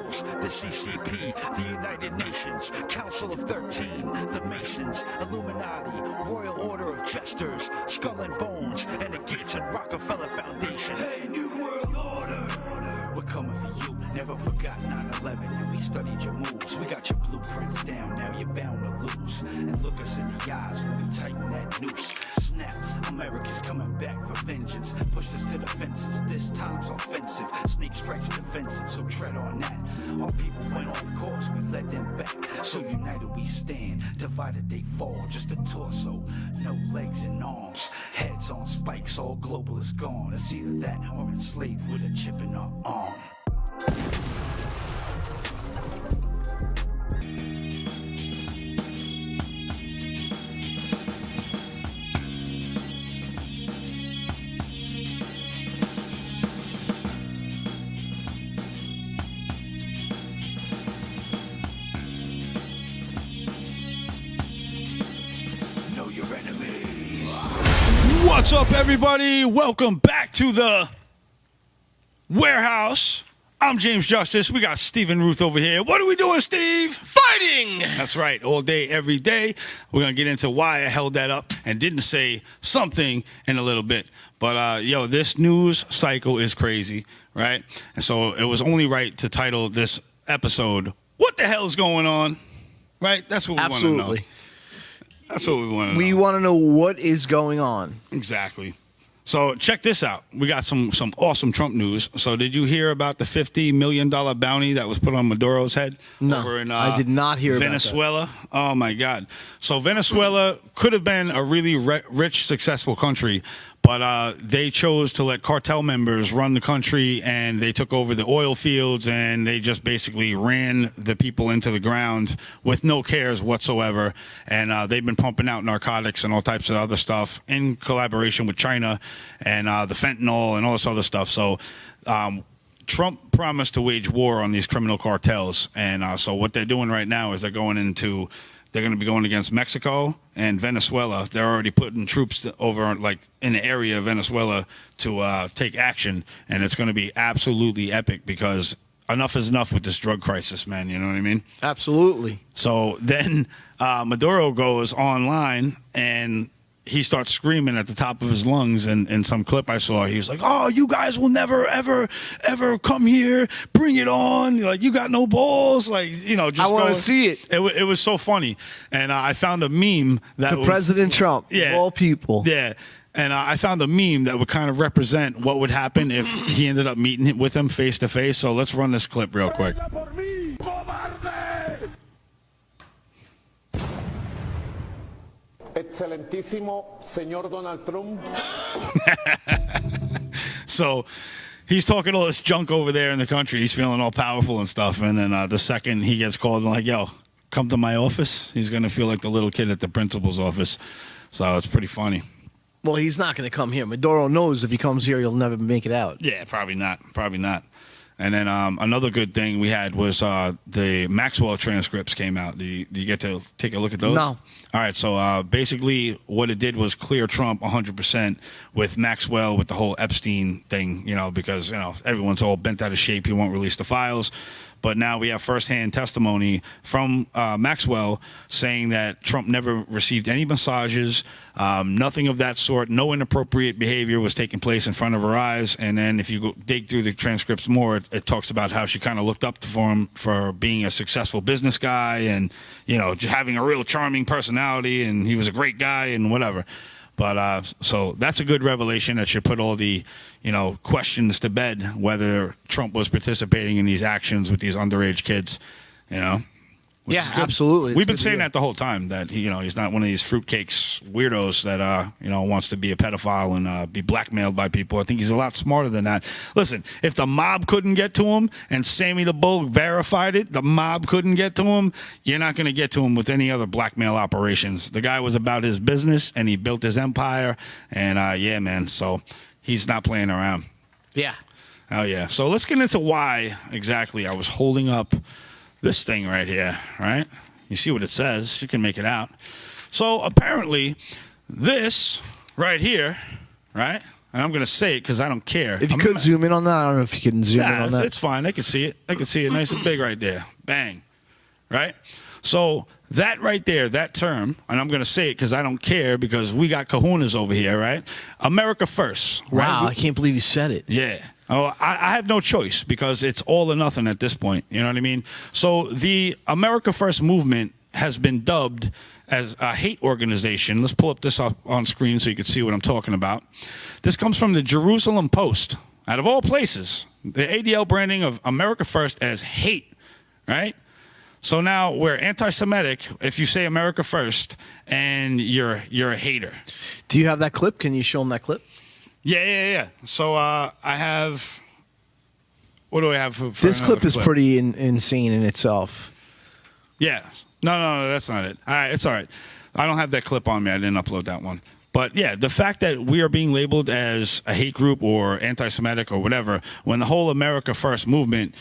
rules. The CCP, the United Nations, Council of 13, the Masons, Illuminati, Royal Order of Jesters, Skull and Bones, and the Gates and Rockefeller Foundation. Hey, New World Order! We're coming for you, never forgot 9/11, and we studied your moves. We got your blueprints down, now you're bound to lose. And look us in the eyes when we tighten that noose. Snap, America's coming back for vengeance. Pushed us to the fences, this time's offensive. Snake strikes defensive, so tread on that. Our people went off course, we led them back. So united we stand, divided they fall. Just a torso, no legs and arms. Heads on spikes, all global is gone. It's either that or enslaved with a chip in our arm. Know your enemies. What's up, everybody? Welcome back to the warehouse. I'm James Justice. We got Stephen Ruth over here. What are we doing, Steve? Fighting! That's right. All day, every day. We're going to get into why I held that up and didn't say something in a little bit. But, this news cycle is crazy, right? And so it was only right to title this episode, What the Hell's Going On? Right? That's what we want to know. Absolutely. That's what we want to know. We want to know what is going on. Exactly. So check this out. We got some awesome Trump news. So did you hear about the $50 million bounty that was put on Maduro's head? No, over in, I did not hear about that. Venezuela. Oh, my God. So Venezuela could have been a really rich, successful country, but they chose to let cartel members run the country, and they took over the oil fields, and they just basically ran the people into the ground with no cares whatsoever. And they've been pumping out narcotics and all types of other stuff in collaboration with China and the fentanyl and all this other stuff. So Trump promised to wage war on these criminal cartels. And so what they're doing right now is they're going to be going against Mexico and Venezuela. They're already putting troops over, like, in the area of Venezuela to take action. And it's going to be absolutely epic because enough is enough with this drug crisis, man. You know what I mean? Absolutely. So then Maduro goes online and he starts screaming at the top of his lungs. And in some clip I saw, he was like, "Oh, you guys will never, ever, ever come here. Bring it on. Like, you got no balls." Like, just I want to see it. It was so funny. And I found a meme that was President Trump, yeah, of all people. Yeah. And I found a meme that would kind of represent what would happen if he ended up meeting with him face to face. So let's run this clip real quick. Excelentísimo señor Donald Trump. So he's talking all this junk over there in the country. He's feeling all powerful and stuff. And then the second he gets called, I'm like, "Yo, come to my office," he's going to feel like the little kid at the principal's office. So it's pretty funny. Well, he's not going to come here. Maduro knows if he comes here, he'll never make it out. Yeah, probably not. Probably not. And then another good thing we had was the Maxwell transcripts came out. Do you get to take a look at those? No. All right, so basically what it did was clear Trump 100% with Maxwell, with the whole Epstein thing, because, everyone's all bent out of shape. He won't release the files. But now we have firsthand testimony from Maxwell saying that Trump never received any massages, nothing of that sort. No inappropriate behavior was taking place in front of her eyes. And then if you go dig through the transcripts more, it talks about how she kind of looked up to him for being a successful business guy and, just having a real charming personality. And he was a great guy and whatever. But so that's a good revelation that should put all the, questions to bed, whether Trump was participating in these actions with these underage kids, Yeah, absolutely. We've been saying that the whole time, that he's not one of these fruitcakes weirdos that wants to be a pedophile and be blackmailed by people. I think he's a lot smarter than that. Listen, if the mob couldn't get to him and Sammy the Bull verified it, the mob couldn't get to him, you're not going to get to him with any other blackmail operations. The guy was about his business and he built his empire, and yeah, man, so he's not playing around. Yeah. Oh yeah. So let's get into why exactly I was holding up this thing right here, right? You see what it says. You can make it out. So apparently this right here, right? and I'm going to say it because I don't care. If you could zoom in on that, I don't know if you can zoom in on that. It's fine. I can see it. I can see it nice and big right there. Bang. Right? So that right there, that term, and I'm going to say it because I don't care because we got kahunas over here, right? America first. Wow, right? I can't believe you said it. Yeah. Oh, I have no choice because it's all or nothing at this point. You know what I mean? So the America First movement has been dubbed as a hate organization. Let's pull up this up on screen so you can see what I'm talking about. This comes from the Jerusalem Post. Out of all places, the ADL branding of America First as hate, right? So now we're anti-Semitic if you say America First and you're a hater. Do you have that clip? Can you show them that clip? Yeah. So I have. What do I have for This clip is clip? pretty insane in itself. Yeah. No, that's not it. All right, it's all right. I don't have that clip on me. I didn't upload that one. But yeah, the fact that we are being labeled as a hate group or anti-Semitic or whatever, when the whole America First movement,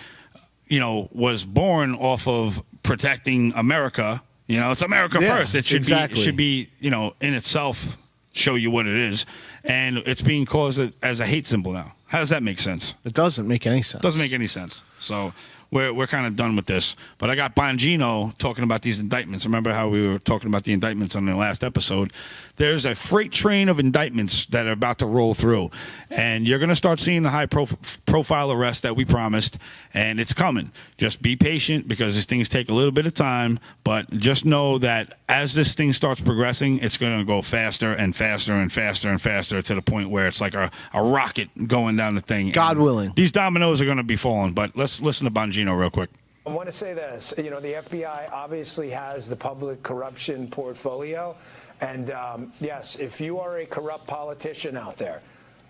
was born off of protecting America. It's America first. It should be, in itself show you what it is, and it's being caused as a hate symbol now. How does that make sense? It doesn't make any sense. Doesn't make any sense. So we're kind of done with this. But I got Bongino talking about these indictments. Remember how we were talking about the indictments on the last episode? There's a freight train of indictments that are about to roll through. And you're going to start seeing the high profile arrest that we promised. And it's coming. Just be patient because these things take a little bit of time. But just know that as this thing starts progressing, it's going to go faster and faster and faster and faster to the point where it's like a rocket going down the thing. God willing. These dominoes are going to be falling. But let's listen to Bongino real quick. I want to say this. The FBI obviously has the public corruption portfolio. And yes, if you are a corrupt politician out there,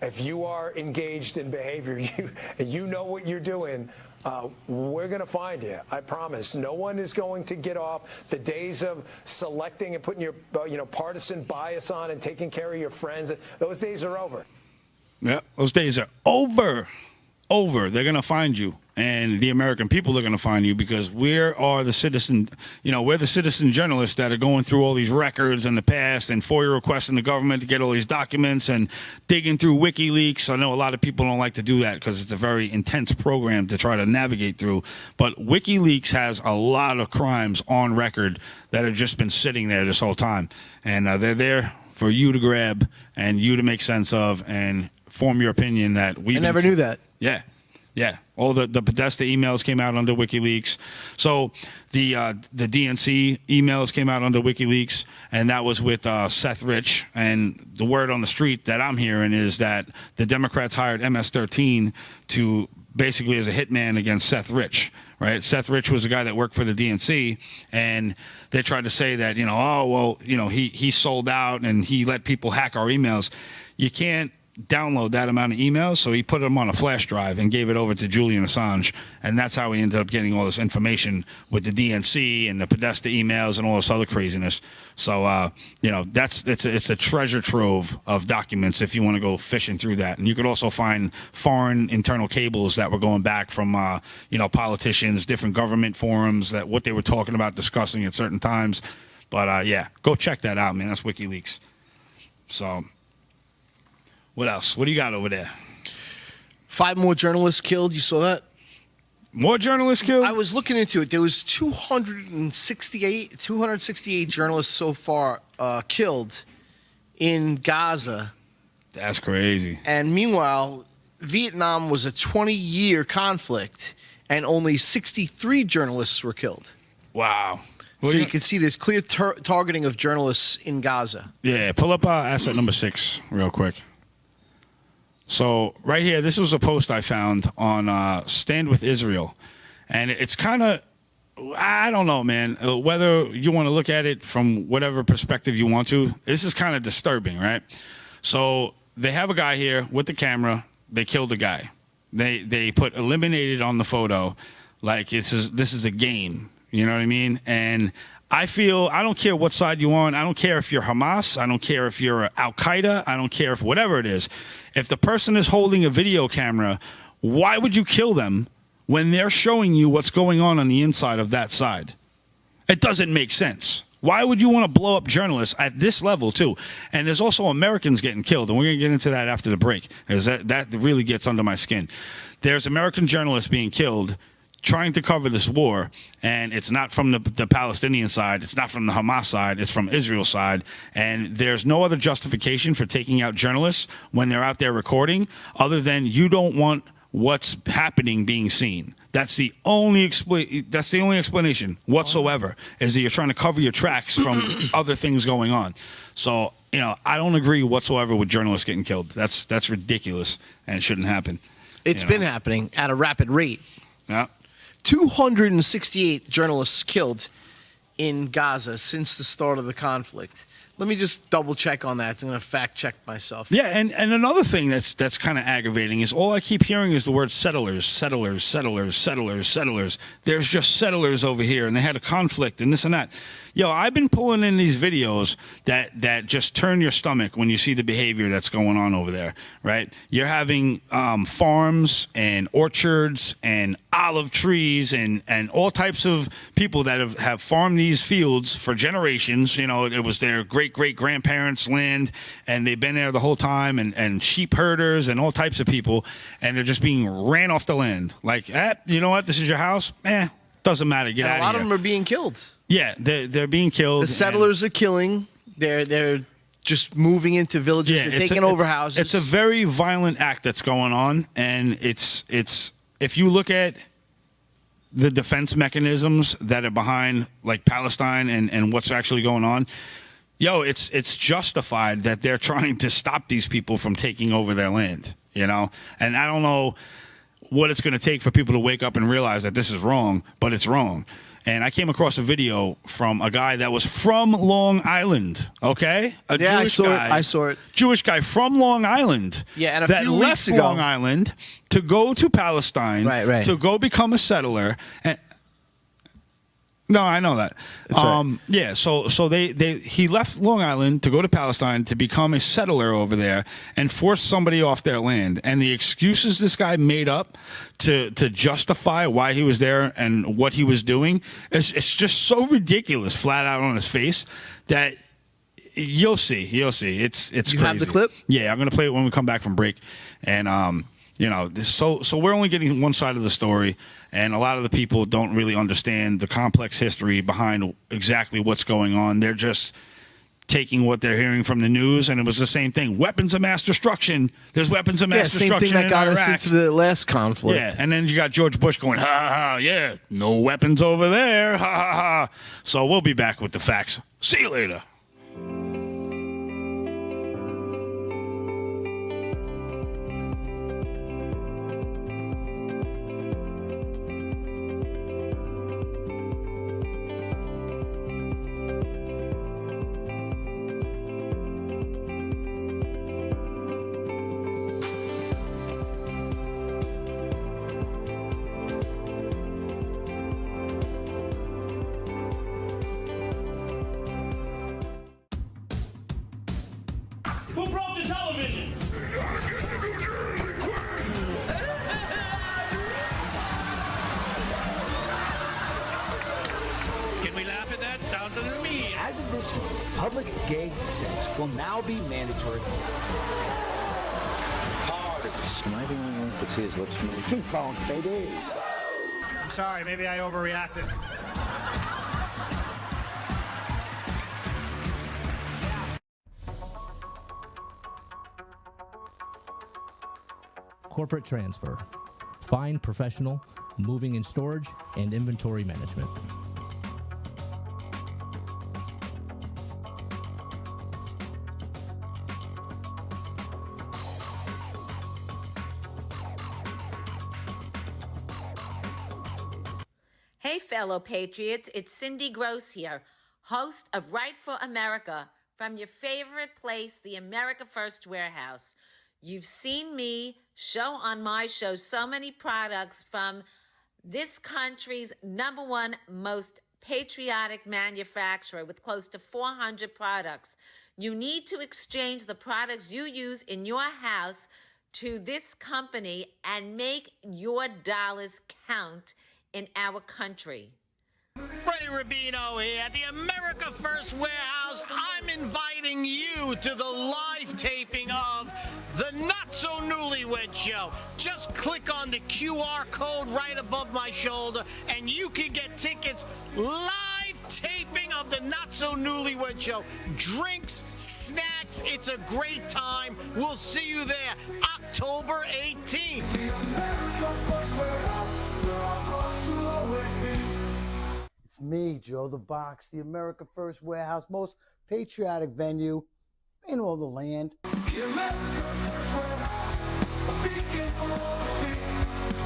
if you are engaged in behavior, you know what you're doing, we're going to find you. I promise. No one is going to get off. The days of selecting and putting your partisan bias on and taking care of your friends, those days are over. Yeah, those days are over. They're going to find you. And the American people are going to find you because we are the citizen, we're the citizen journalists that are going through all these records in the past and FOIA requests in the government to get all these documents and digging through WikiLeaks. I know a lot of people don't like to do that because it's a very intense program to try to navigate through. But WikiLeaks has a lot of crimes on record that have just been sitting there this whole time. And they're there for you to grab and you to make sense of and form your opinion that we. I never knew that. Yeah. All the Podesta emails came out under WikiLeaks. So the DNC emails came out under WikiLeaks, and that was with Seth Rich. And the word on the street that I'm hearing is that the Democrats hired MS-13 to basically as a hitman against Seth Rich. Right? Seth Rich was the guy that worked for the DNC, and they tried to say that, he sold out and he let people hack our emails. You can't download that amount of emails, so he put them on a flash drive and gave it over to Julian Assange, and that's how we ended up getting all this information with the DNC and the Podesta emails and all this other craziness. So it's a treasure trove of documents if you want to go fishing through that. And you could also find foreign internal cables that were going back from politicians, different government forums, that what they were talking about, discussing at certain times. But go check that out, man. That's WikiLeaks. So what else? What do you got over there? 5 more journalists killed. You saw that? More journalists killed? I was looking into it. There was 268 journalists so far killed in Gaza. That's crazy. And meanwhile, Vietnam was a 20-year conflict, and only 63 journalists were killed. Wow. So you can see this clear targeting of journalists in Gaza. Yeah, pull up asset number 6 real quick. So right here, this was a post I found on Stand With Israel. And it's kind of, I don't know, man, whether you want to look at it from whatever perspective you want to. This is kind of disturbing, right? So they have a guy here with the camera. They killed the guy. They put eliminated on the photo like this is a game. You know what I mean? And I don't care what side you're on. I don't care if you're Hamas. I don't care if you're Al-Qaeda. I don't care if whatever it is. If the person is holding a video camera, why would you kill them when they're showing you what's going on the inside of that side? It doesn't make sense. Why would you want to blow up journalists at this level too? And there's also Americans getting killed, and we're going to get into that after the break, because that really gets under my skin. There's American journalists being killed trying to cover this war, and it's not from the Palestinian side, it's not from the Hamas side, it's from Israel's side, and there's no other justification for taking out journalists when they're out there recording other than you don't want what's happening being seen. That's the only explanation whatsoever, is that you're trying to cover your tracks from other things going on. So, I don't agree whatsoever with journalists getting killed. That's ridiculous, and it shouldn't happen. It's been happening at a rapid rate. Yeah. 268 journalists killed in Gaza since the start of the conflict. Let me just double check on that. I'm going to fact check myself. Yeah, and another thing that's kind of aggravating is all I keep hearing is the word settlers, settlers, settlers, settlers, settlers. There's just settlers over here, and they had a conflict and this and that. Yo, I've been pulling in these videos that just turn your stomach when you see the behavior that's going on over there, right? You're having farms and orchards and olive trees and all types of people that have farmed these fields for generations. It was their great-great-grandparents' land, and they've been there the whole time, and sheep herders and all types of people, and they're just being ran off the land. Like, you know what? This is your house? Doesn't matter. Get out of here. A lot of them are being killed. Yeah, they're being killed. The settlers are killing. They're just moving into villages. Yeah, they're taking over houses. It's a very violent act that's going on, and it's if you look at the defense mechanisms that are behind like Palestine and what's actually going on, it's justified that they're trying to stop these people from taking over their land, and I don't know what it's going to take for people to wake up and realize that this is wrong, but it's wrong. And I came across a video from a guy that was from Long Island, okay? Jewish guy. I saw it. Jewish guy from Long Island. Yeah, and a that few left weeks ago. Long Island to go to Palestine, right. to go become a settler. No, I know that. That's right. Yeah, so he left Long Island to go to Palestine to become a settler over there and force somebody off their land. And the excuses this guy made up to justify why he was there and what he was doing, it's just so ridiculous, flat out on his face, that you'll see. It's You crazy. have the clip? Yeah, I'm gonna play it when we come back from break, and so we're only getting one side of the story, and a lot of the people don't really understand the complex history behind exactly what's going on. They're just taking what they're hearing from the news, and it was the same thing. Weapons of mass destruction. There's weapons of mass destruction same thing that got in us Iraq. into the last conflict. Yeah, and then you got George Bush going, ha, ha, ha, yeah, no weapons over there, ha, ha, ha. So we'll be back with the facts. See you later. Who broke the television? Can we laugh at that? Sounds to me. As of this week, public gay sex will now be mandatory. Am I the only one that could see his lips move? Cheekbones, baby. I'm sorry, maybe I overreacted. Corporate transfer. Fine professional, moving and storage, and inventory management. Hey, fellow patriots, it's Cindy Gross here, host of Right for America from your favorite place, the America First Warehouse. You've seen me show on my show so many products from this country's #1 most patriotic manufacturer with close to 400 products. You need to exchange the products you use in your house to this company and make your dollars count in our country. Ready, Rubino here at the America First Warehouse. I'm inviting you to the live taping of the Not So Newlywed Show. Just click on the QR code right above my shoulder and you can get tickets. Live taping of the Not So Newlywed Show. Drinks, snacks, it's a great time. We'll see you there October 18th. It's me, Joe the Box, the America First Warehouse, most patriotic venue in all the land. The America First Warehouse, a beacon for all to see,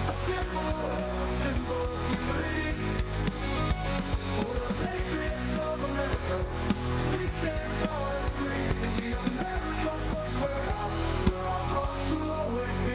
a symbol of unity. For the patriots of America, we stand tall and free. In the America First Warehouse, where our hearts will always be.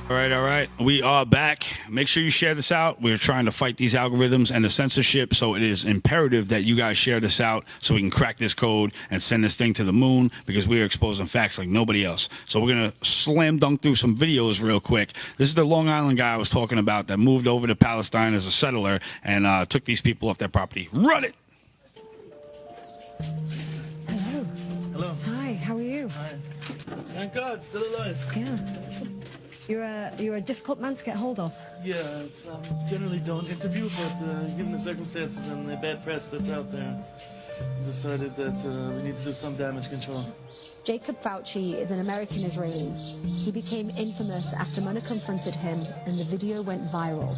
All right. We are back. Make sure you share this out. We're trying to fight these algorithms and the censorship, so it is imperative that you guys share this out so we can crack this code and send this thing to the moon, because we are exposing facts like nobody else. So we're going to slam dunk through some videos real quick. This is the Long Island guy I was talking about that moved over to Palestine as a settler and took these people off their property. Run it! Hello. Hello. Hi, how are you? Hi. Thank God, still alive. Yeah. You're a difficult man to get hold of. Yeah, it's, generally don't interview, but given the circumstances and the bad press that's out there, I decided that we need to do some damage control. Jacob Fauci is an American Israeli. He became infamous after Mona confronted him and the video went viral.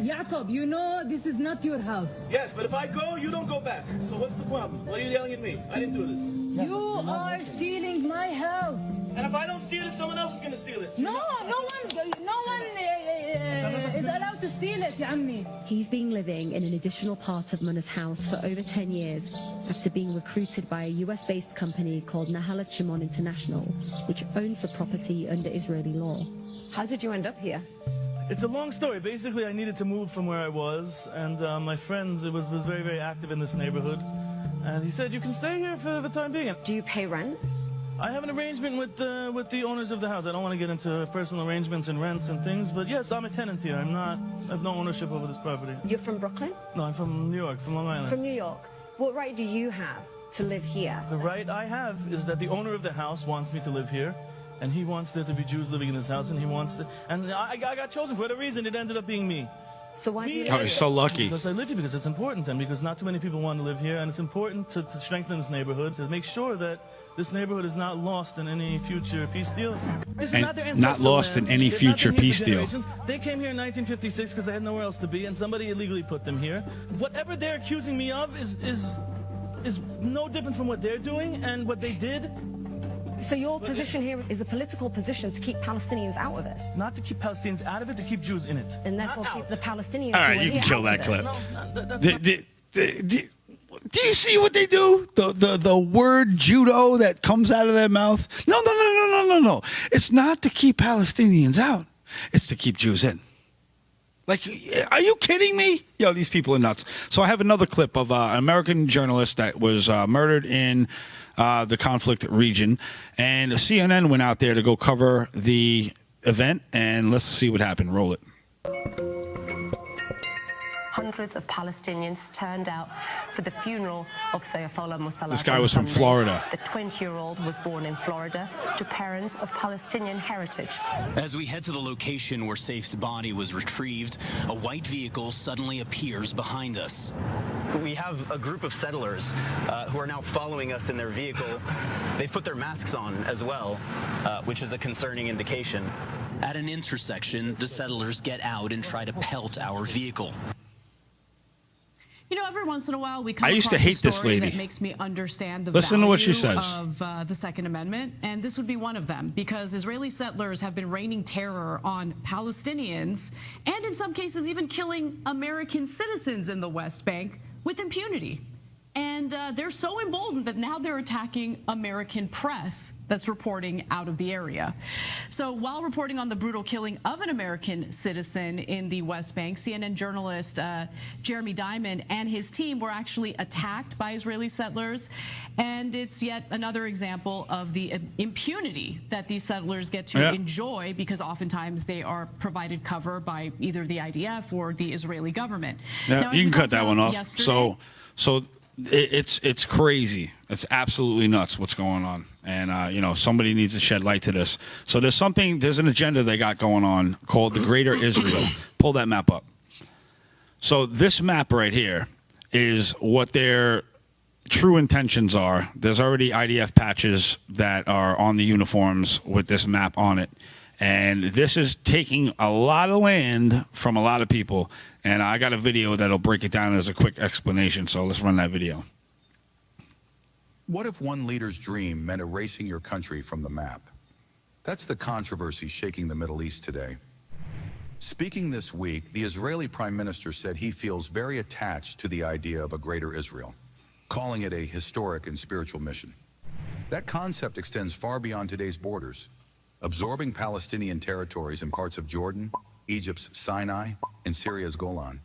Jacob, you know this is not your house. Yes, but if I go, you don't go back. So what's the problem? Why are you yelling at me? I didn't do this. You are stealing my house. And if I don't steal it, someone else is going to steal it. No one is allowed to steal it, Ammi. He's been living in an additional part of Mona's house for over 10 years after being recruited by a US-based company called Nahalat Shimon International, which owns the property under Israeli law. How did you end up here? It's a long story. Basically, I needed to move from where I was, and my friend was very, very active in this neighborhood. And he said, you can stay here for the time being. Do you pay rent? I have an arrangement with the owners of the house. I don't want to get into personal arrangements and rents and things, but yes, I'm a tenant here. I have no ownership over this property. You're from Brooklyn? No, I'm from New York, from Long Island. From New York. What right do you have to live here? The right I have is that the owner of the house wants me to live here. And he wants there to be Jews living in this house, and he wants to. And I got chosen for whatever reason. It ended up being me. So why do you live here? Oh, he's so lucky. Because I live here because it's important, and because not too many people want to live here, and it's important to strengthen this neighborhood, to make sure that this neighborhood is not lost in any future peace deal. This is not their ancestral not lost land. in any They've not future been here peace for deal. generations. They came here in 1956 because they had nowhere else to be, and somebody illegally put them here. Whatever they're accusing me of is no different from what they're doing, and what they did. So your position here is a political position to keep Palestinians out of it? Not to keep Palestinians out of it, to keep Jews in it. And therefore keep the Palestinians All who right, are you can here kill out that of clip. it. Do you see what they do? The word judo that comes out of their mouth? No. It's not to keep Palestinians out. It's to keep Jews in. Like, are you kidding me? Yo, these people are nuts. So I have another clip of an American journalist that was murdered in the conflict region, and CNN went out there to go cover the event, and let's see what happened. Roll it. Hundreds of Palestinians turned out for the funeral of Sayfullah Musalat. This guy was from Florida. The 20-year-old was born in Florida to parents of Palestinian heritage. As we head to the location where Saif's body was retrieved, a white vehicle suddenly appears behind us. We have a group of settlers who are now following us in their vehicle. They've put their masks on as well, which is a concerning indication. At an intersection, the settlers get out and try to pelt our vehicle. You know, every once in a while we come I used to across a hate this story lady. that makes me understand the Listen value to what she says. of the Second Amendment, and this would be one of them, because Israeli settlers have been raining terror on Palestinians and in some cases even killing American citizens in the West Bank with impunity. And they're so emboldened that now they're attacking American press that's reporting out of the area. So while reporting on the brutal killing of an American citizen in the West Bank, CNN journalist Jeremy Diamond and his team were actually attacked by Israeli settlers. And it's yet another example of the impunity that these settlers get to enjoy, because oftentimes they are provided cover by either the IDF or the Israeli government. Yeah, now, you can cut that one off. So it's crazy. It's absolutely nuts what's going on. And, you know, somebody needs to shed light to this. So there's an agenda they got going on called the Greater Israel. Pull that map up. So this map right here is what their true intentions are. There's already IDF patches that are on the uniforms with this map on it. And this is taking a lot of land from a lot of people. And I got a video that'll break it down as a quick explanation. So let's run that video. What if one leader's dream meant erasing your country from the map? That's the controversy shaking the Middle East today. Speaking this week, the Israeli Prime Minister said he feels very attached to the idea of a greater Israel, calling it a historic and spiritual mission. That concept extends far beyond today's borders, absorbing Palestinian territories in parts of Jordan, Egypt's Sinai, and Syria's Golan.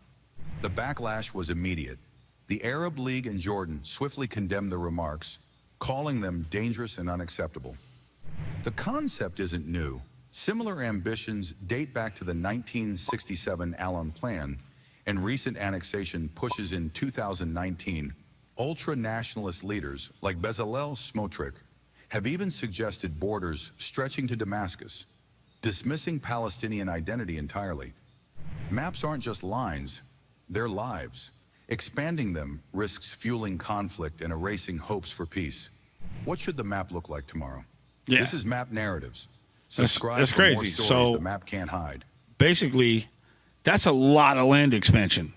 The backlash was immediate. The Arab League and Jordan swiftly condemned the remarks, calling them dangerous and unacceptable. The concept isn't new. Similar ambitions date back to the 1967 Allen Plan, and recent annexation pushes in 2019. Ultra-nationalist leaders like Bezalel Smotrich have even suggested borders stretching to Damascus, dismissing Palestinian identity entirely. Maps aren't just lines, they're lives. Expanding them risks fueling conflict and erasing hopes for peace. What should the map look like tomorrow? Yeah. This is Map Narratives. Subscribe that's for crazy. more stories So the map can't hide. basically, that's a lot of land expansion.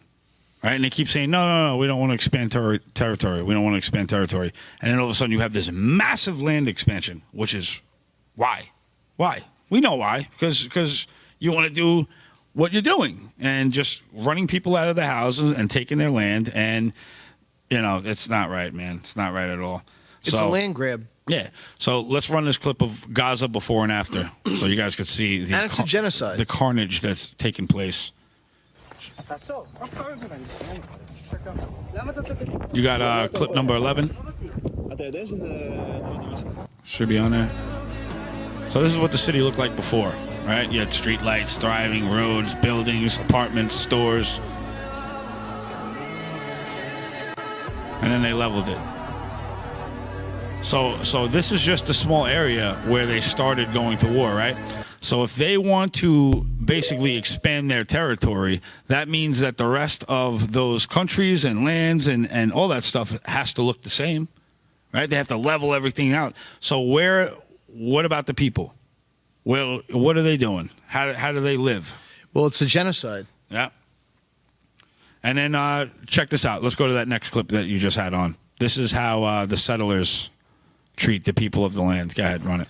Right? And they keep saying, no, we don't want to expand territory. We don't want to expand territory. And then all of a sudden you have this massive land expansion, which is why? Why? We know why. Because you want to do what you're doing and just running people out of the houses and taking their land. And, you know, it's not right, man. It's not right at all. It's a land grab. Yeah. So let's run this clip of Gaza before and after so you guys could see And it's a genocide. the carnage that's taking place. You got clip number 11. Should be on there. So this is what the city looked like before, right? You had street lights, thriving roads, buildings, apartments, stores. And then they leveled it. So this is just a small area where they started going to war, right? So if they want to basically expand their territory, that means that the rest of those countries and lands and all that stuff has to look the same, right? They have to level everything out. So what about the people? Well, what are they doing? How do they live? Well, it's a genocide. Yeah. And then check this out. Let's go to that next clip that you just had on. This is how the settlers treat the people of the land. Go ahead, run it.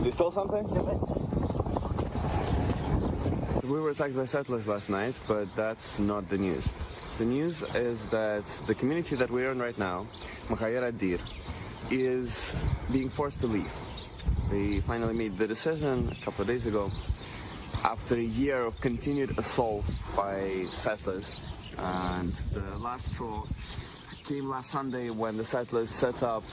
You stole something? We were attacked by settlers last night, but that's not the news. The news is that the community that we're in right now, Mahayer Adir, is being forced to leave. They finally made the decision a couple of days ago after a year of continued assault by settlers. And the last straw came last Sunday when the settlers set up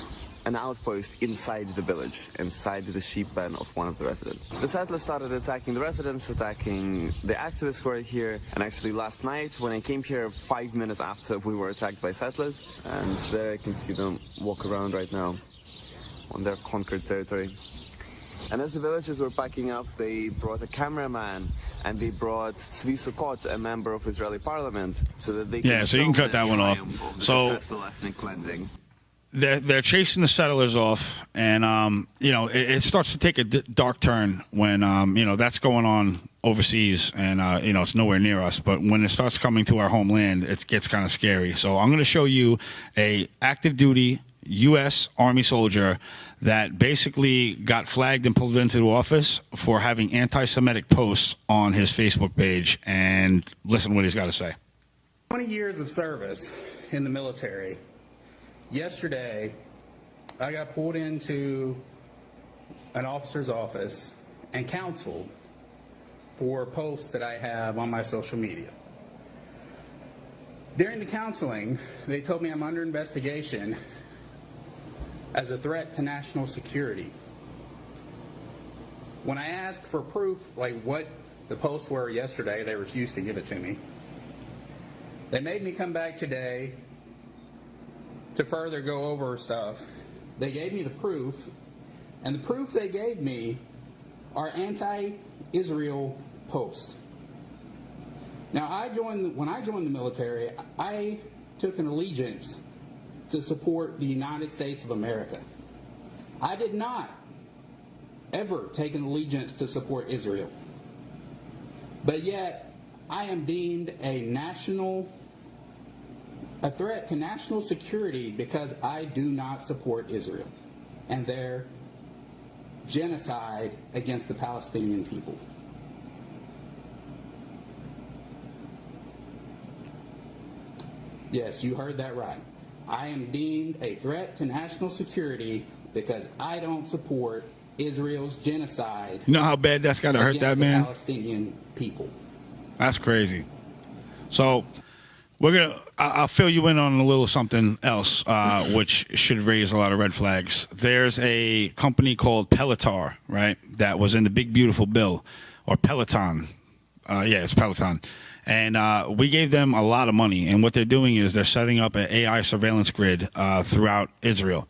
an outpost inside the village, inside the sheep pen of one of the residents. The settlers started attacking the residents, attacking the activists who are here, and actually last night when I came here 5 minutes after we were attacked by settlers, and there I can see them walk around right now on their conquered territory. And as the villagers were packing up, they brought a cameraman and they brought Tzvi Sukkot, a member of Israeli parliament, so that they so you can cut that one off. So successful ethnic cleansing. They're chasing the settlers off, and it starts to take a dark turn when that's going on overseas, and it's nowhere near us. But when it starts coming to our homeland, it gets kind of scary. So I'm going to show you a active duty U.S. Army soldier that basically got flagged and pulled into the office for having anti-Semitic posts on his Facebook page. And listen to what he's got to say. 20 years of service in the military. Yesterday, I got pulled into an officer's office and counseled for posts that I have on my social media. During the counseling, they told me I'm under investigation as a threat to national security. When I asked for proof, like what the posts were yesterday, they refused to give it to me. They made me come back today to further go over stuff. They gave me the proof, and the proof they gave me are anti-Israel posts. Now, when I joined the military, I took an allegiance to support the United States of America. I did not ever take an allegiance to support Israel. But yet, I am deemed a threat to national security because I do not support Israel and their genocide against the Palestinian people. Yes, you heard that right. I am deemed a threat to national security because I don't support Israel's genocide. You know how bad that's got to hurt that man? Palestinian people. That's crazy. So I'll fill you in on a little something else, which should raise a lot of red flags. There's a company called Peloton, right? That was in the Big Beautiful Bill, or Peloton. Yeah, it's Peloton. And we gave them a lot of money. And what they're doing is they're setting up an AI surveillance grid throughout Israel.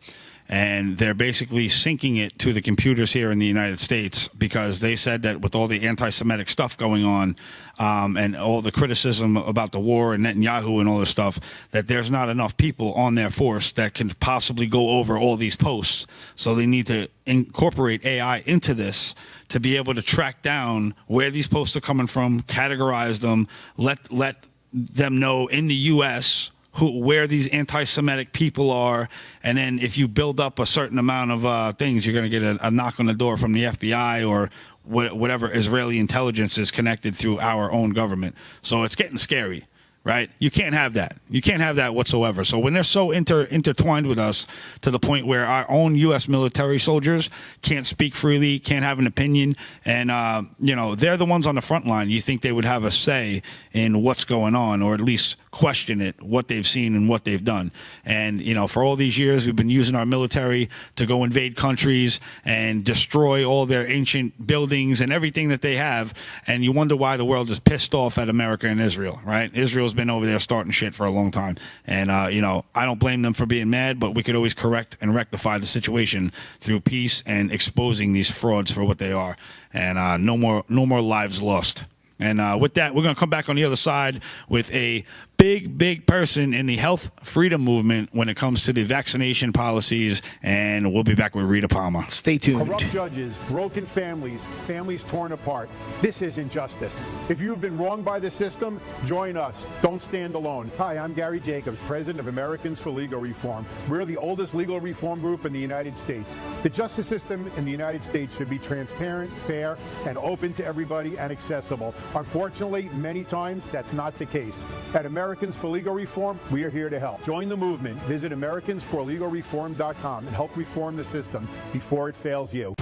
And they're basically syncing it to the computers here in the United States because they said that with all the anti-Semitic stuff going on and all the criticism about the war and Netanyahu and all this stuff, that there's not enough people on their force that can possibly go over all these posts. So they need to incorporate AI into this to be able to track down where these posts are coming from, categorize them, let them know in the U.S. where these anti-Semitic people are, and then if you build up a certain amount of things, you're going to get a knock on the door from the FBI or whatever Israeli intelligence is connected through our own government. So it's getting scary, right? You can't have that. You can't have that whatsoever. So when they're so intertwined with us to the point where our own U.S. military soldiers can't speak freely, can't have an opinion, and they're the ones on the front line. You think they would have a say in what's going on, or at least question it, what they've seen and what they've done. And, for all these years, we've been using our military to go invade countries and destroy all their ancient buildings and everything that they have. And you wonder why the world is pissed off at America and Israel, right? Israel's been over there starting shit for a long time. And, I don't blame them for being mad, but we could always correct and rectify the situation through peace and exposing these frauds for what they are. And no more lives lost. And with that, we're going to come back on the other side with a big person in the health freedom movement when it comes to the vaccination policies. And we'll be back with Rita Palma. Stay tuned. Corrupt judges, broken families, families torn apart. This isn't justice. If you've been wronged by the system, join us. Don't stand alone. Hi, I'm Gary Jacobs, president of Americans for Legal Reform. We're the oldest legal reform group in the United States. The justice system in the United States should be transparent, fair, and open to everybody and accessible. Unfortunately, many times that's not the case. At Americans for Legal Reform, we are here to help. Join the movement. Visit AmericansForLegalReform.com and help reform the system before it fails you.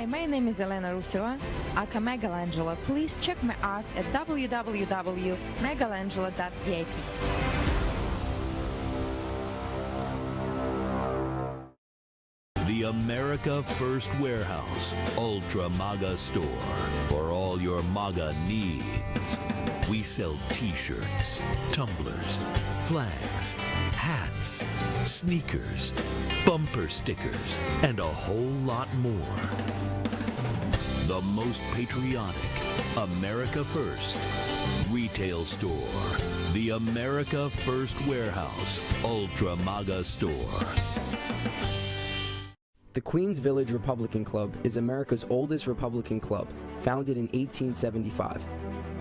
My name is Elena Ruseva, aka Megalangela. Please check my art at www.megalangela.vip. The America First Warehouse Ultra MAGA store for all your MAGA needs. We sell t-shirts, tumblers, flags, hats, sneakers, bumper stickers, and a whole lot more. the most patriotic, America First retail store. The America First Warehouse Ultra MAGA store. The Queens Village Republican Club is America's oldest Republican club, founded in 1875.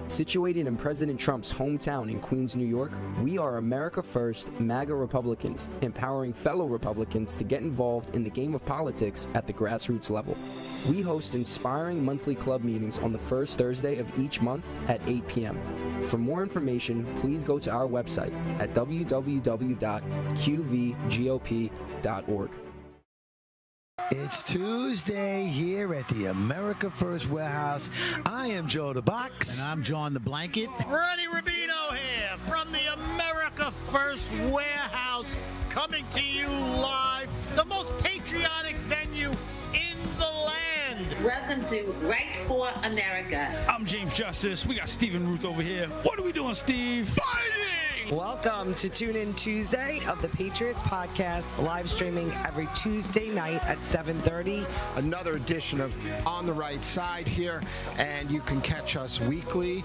Situated in President Trump's hometown in Queens, New York, we are America First MAGA Republicans, empowering fellow Republicans to get involved in the game of politics at the grassroots level. We host inspiring monthly club meetings on the first Thursday of each month at 8 p.m. For more information, please go to our website at www.qvgop.org. It's Tuesday here at the America First Warehouse. I am Joe the Box. And I'm John the Blanket. Freddie Rubino here from the America First Warehouse, coming to you live, the most patriotic venue in the land. Welcome to Right for America. I'm James Justice. We got Stephen Ruth over here. What are we doing, Steve? Fighting! Welcome to Tune In Tuesday of the Patriots Podcast, live streaming every Tuesday night at 7:30. Another edition of On the Right Side here, and you can catch us weekly,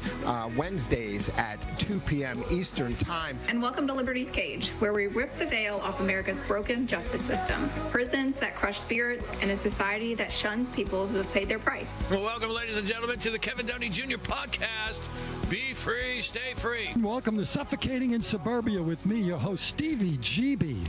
Wednesdays at 2 p.m. Eastern Time. And welcome to Liberty's Cage, where we rip the veil off America's broken justice system, prisons that crush spirits, and a society that shuns people who have paid their price. Well, welcome, ladies and gentlemen, to the Kevin Downey Jr. Podcast. Be free, stay free. Welcome to Suffocating in Suburbia with me, your host, Stevie GB.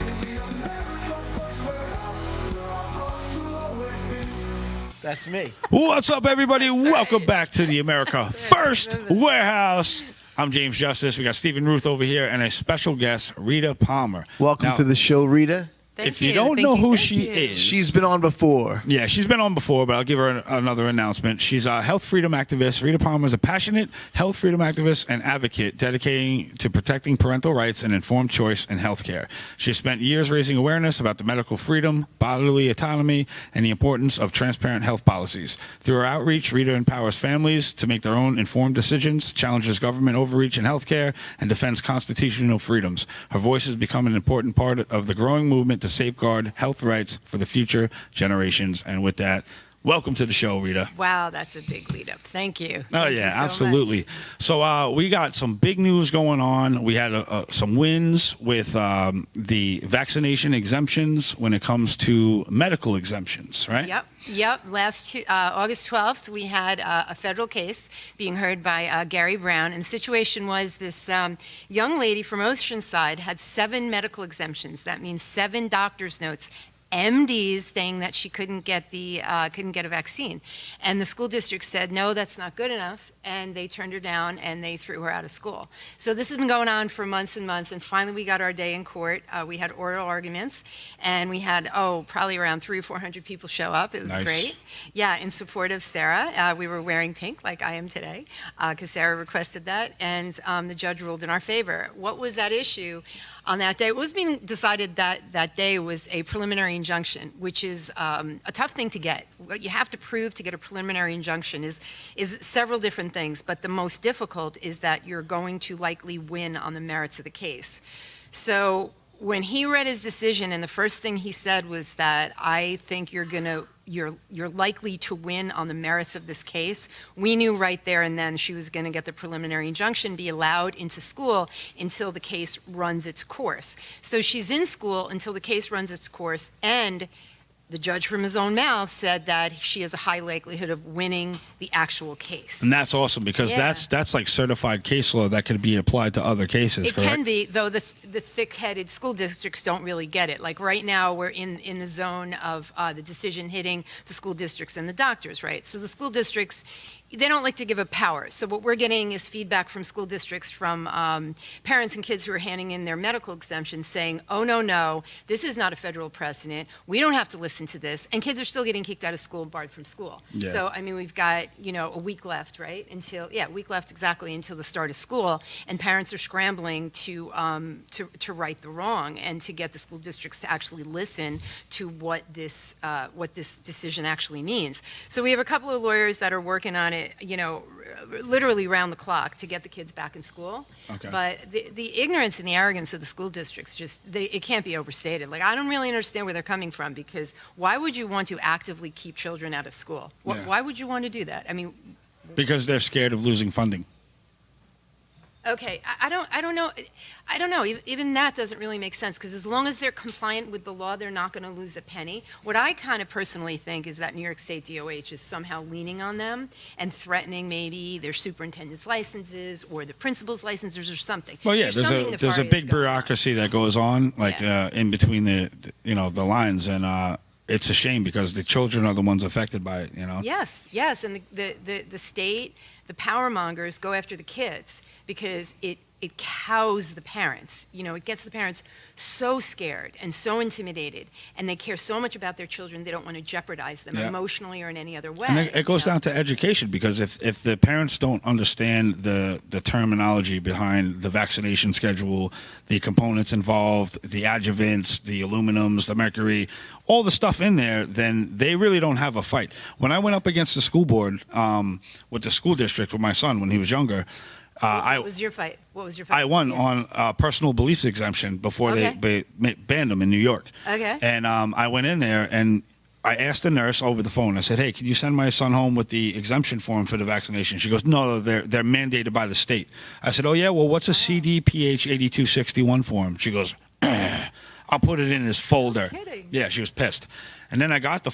That's me. What's up, everybody? Welcome back to the America First Warehouse. I'm James Justice. We got Stephen Ruth over here and a special guest, Rita Palmer. Welcome to the show, Rita. If you don't know who she is, she's been on before. Yeah, she's been on before, but I'll give her another announcement. She's a health freedom activist. Rita Palmer is a passionate health freedom activist and advocate dedicating to protecting parental rights and informed choice in healthcare. She has spent years raising awareness about the medical freedom, bodily autonomy, and the importance of transparent health policies. Through her outreach, Rita empowers families to make their own informed decisions, challenges government overreach in healthcare, and defends constitutional freedoms. Her voice has become an important part of the growing movement to safeguard health rights for the future generations. And with that, welcome to the show, Rita. Wow, that's a big lead up. Thank you. Oh, Thank yeah, you so absolutely. much. So we got some big news going on. We had some wins with the vaccination exemptions when it comes to medical exemptions, right? Yep. Last August 12th, we had a federal case being heard by Gary Brown. And the situation was this young lady from Oceanside had 7 medical exemptions. That means 7 doctor's notes, MDs saying that she couldn't get a vaccine, and the school district said no, that's not good enough, and they turned her down and they threw her out of school. So this has been going on for months and months, and finally we got our day in court. We had oral arguments, and we had probably around 300 or 400 people show up. It was great. Yeah, in support of Sarah. We were wearing pink like I am today because Sarah requested that, and the judge ruled in our favor. What was that issue? On that day, what was being decided that day was a preliminary injunction, which is a tough thing to get. What you have to prove to get a preliminary injunction is several different things, but the most difficult is that you're going to likely win on the merits of the case. So when he read his decision, and the first thing he said was that I think you're likely to win on the merits of this case, we knew right there and then she was going to get the preliminary injunction, be allowed into school until the case runs its course. So she's in school until the case runs its course, and the judge from his own mouth said that she has a high likelihood of winning the actual case. And that's awesome because that's like certified case law that could be applied to other cases, It correct? can be, though the thick-headed school districts don't really get it. Like right now, we're in the zone of the decision hitting the school districts and the doctors, right? So the school districts, they don't like to give up power. So what we're getting is feedback from school districts, from parents and kids who are handing in their medical exemptions saying, oh, no, this is not a federal precedent. We don't have to listen to this. And kids are still getting kicked out of school and barred from school. Yeah. So, I mean, we've got, a week left, right? A week left exactly until the start of school. And parents are scrambling to right the wrong and to get the school districts to actually listen to what this decision actually means. So we have a couple of lawyers that are working on it. literally round the clock to get the kids back in school. Okay. But the ignorance and the arrogance of the school districts it can't be overstated. Like, I don't really understand where they're coming from, because why would you want to actively keep children out of school? Yeah. Why would you want to do that? I mean, Because they're scared of losing funding. okay, I don't know. I don't know. Even that doesn't really make sense, because as long as they're compliant with the law, they're not going to lose a penny. What I kind of personally think is that New York State DOH is somehow leaning on them and threatening maybe their superintendent's licenses or the principal's licenses or something. Well, yeah, there's a big bureaucracy that goes on, like in between the lines, and it's a shame because the children are the ones affected by it. Yes, and the state, the power mongers go after the kids because it cows the parents. It gets the parents so scared and so intimidated, and they care so much about their children, they don't want to jeopardize them emotionally or in any other way. And it goes down to education, because if the parents don't understand the terminology behind the vaccination schedule, the components involved, the adjuvants, the aluminums, the mercury, all the stuff in there, then they really don't have a fight. When I went up against the school board with the school district with my son when he was younger, What was your fight? I won on personal beliefs exemption before they banned them in New York. Okay. And I went in there and I asked the nurse over the phone. I said, "Hey, can you send my son home with the exemption form for the vaccination?" She goes, "No, they're mandated by the state." I said, "Oh yeah, well, what's a CDPH 8261 form?" She goes, "I'll put it in this folder." Kidding. Yeah, she was pissed. And then I got the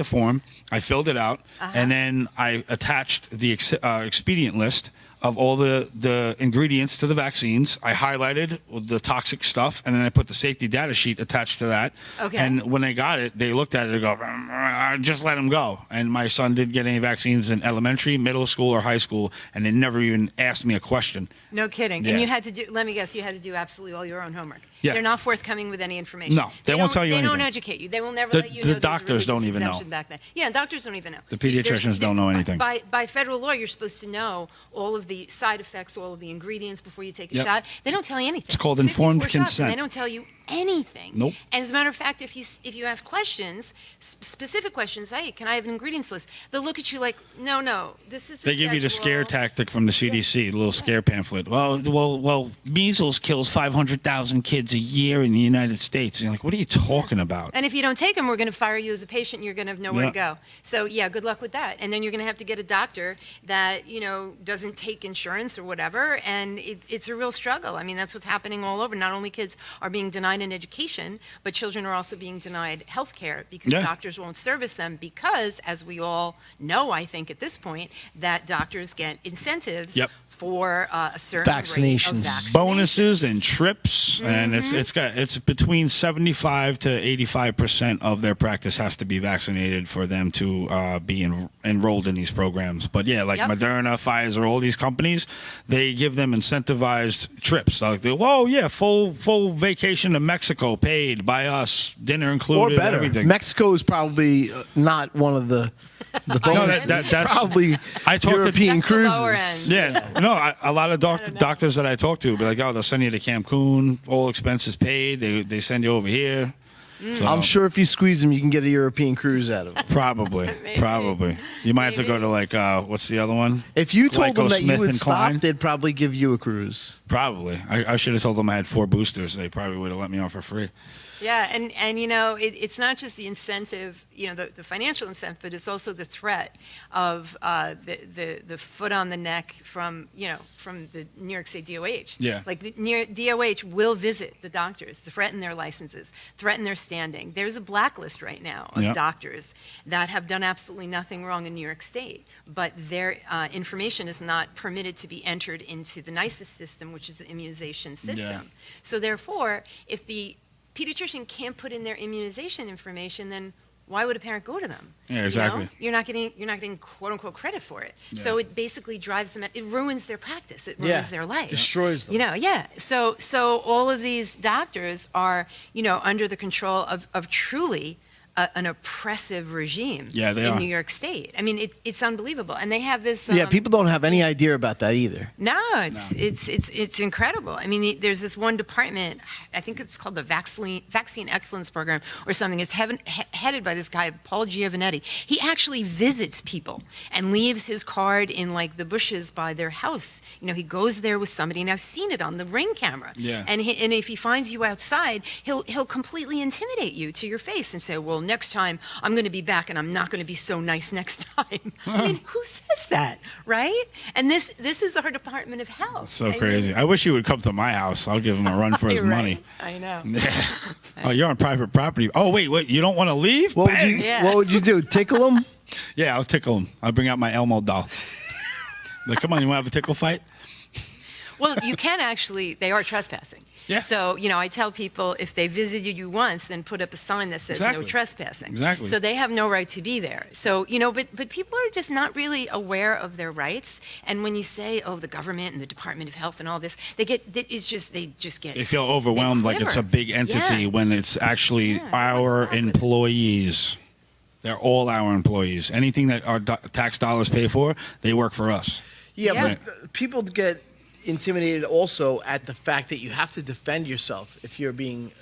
form. I filled it out, and then I attached the expedient list of all the ingredients to the vaccines. I highlighted the toxic stuff, and then I put the safety data sheet attached to that. Okay. And when they got it, they looked at it and go, just let him go. And my son didn't get any vaccines in elementary, middle school, or high school, and they never even asked me a question. No kidding. Yeah. And you had to do, let me guess, you had to do absolutely all your own homework. Yeah. They're not forthcoming with any information. No, they won't tell you anything. They don't educate you. They will never The- let you the know. there's a doctors don't religious even know. exemption Back then. Yeah, doctors don't even know. The pediatricians don't know anything. By federal law, you're supposed to know all of the side effects, all of the ingredients before you take a Yep. shot. They don't tell you anything. It's called 54 informed shots, and consent. they don't tell you anything. Nope. And as a matter of fact, if you ask questions, specific questions, hey, can I have an ingredients list? They'll look at you like, no, this is the They give you the schedule. scare tactic from the CDC, the little scare pamphlet. Well, measles kills 500,000 kids a year in the United States. And you're like, what are you talking about? And if you don't take them, we're going to fire you as a patient. You're going to have nowhere Yeah. to go. So yeah, good luck with that. And then you're going to have to get a doctor that doesn't take insurance or whatever. And it's a real struggle. I mean, that's what's happening all over. Not only kids are being denied an education, but children are also being denied health care because Yeah. doctors won't service them because, as we all know, I think at this point, that doctors get incentives Yep. for a certain rate of Vaccinations. vaccinations. Bonuses and trips, and it's between 75 to 85% of their practice has to be vaccinated for them to be enrolled in these programs. But yeah, like Yep. Moderna, Pfizer, all these companies, they give them incentivized trips. Like, full vacation to Mexico paid by us, dinner included, Or better, everything. Mexico is probably not one of the No, bonus. that's probably I talked European That's the cruises. lower end. Yeah, no, a lot of doctors that I talk to be like, "Oh, they'll send you to Cancun, all expenses paid. They send you over here." So, I'm sure if you squeeze them, you can get a European cruise out of it. probably. You might have to go to like what's the other one? If you told them that you GlaxoSmith would and stop, Kline? they'd probably give you a cruise. Probably. I should have told them I had 4 boosters. They probably would have let me on for free. Yeah, and it's not just the incentive, the financial incentive, but it's also the threat of the foot on the neck from the New York State DOH. Yeah. Like the DOH will visit the doctors, threaten their licenses, threaten their standing. There's a blacklist right now of Yeah. doctors that have done absolutely nothing wrong in New York State, but their information is not permitted to be entered into the nicest system, which is the immunization system. Yeah. So therefore, if the pediatrician can't put in their immunization information, then why would a parent go to them? Yeah, exactly. You're not getting quote unquote credit for it. So it basically drives them. It ruins their practice. It ruins Yeah, their life. destroys them. Yeah. So all of these doctors are under the control of truly an oppressive regime Yeah, they in are. New York State. I mean, it's unbelievable. And they have this. Yeah, people don't have any idea about that either. No, it's incredible. I mean, there's this one department, I think it's called the Vaccine Excellence Program or something. It's headed by this guy, Paul Giovannetti. He actually visits people and leaves his card in like the bushes by their house. You know, he goes there with somebody, and I've seen it on the Ring camera. Yeah. And if he finds you outside, he'll completely intimidate you to your face and say, well, next time I'm going to be back, and I'm not going to be so nice next time. I mean, who says that, right? And this is our Department of Health. So crazy. I wish he would come to my house. I'll give him a run for his You're money. right. I know. Yeah. Oh, you're on private property. Oh, wait, you don't want to leave? What would you do? Tickle him? Yeah, I'll tickle him. I'll bring out my Elmo doll. Like, come on, you want to have a tickle fight? Well, you can actually, they are trespassing. Yeah. So, you know, I tell people if they visited you once, then put up a sign that says Exactly. no trespassing. Exactly. So they have no right to be there. So, you know, but people are just not really aware of their rights. And when you say, oh, the government and the Department of Health and all this, they just get. They feel overwhelmed like it's a big entity Yeah. when it's actually our employees. They're all our employees. Anything that our tax dollars pay for, they work for us. Yeah, Right. but people get intimidated also at the fact that you have to defend yourself if you're being,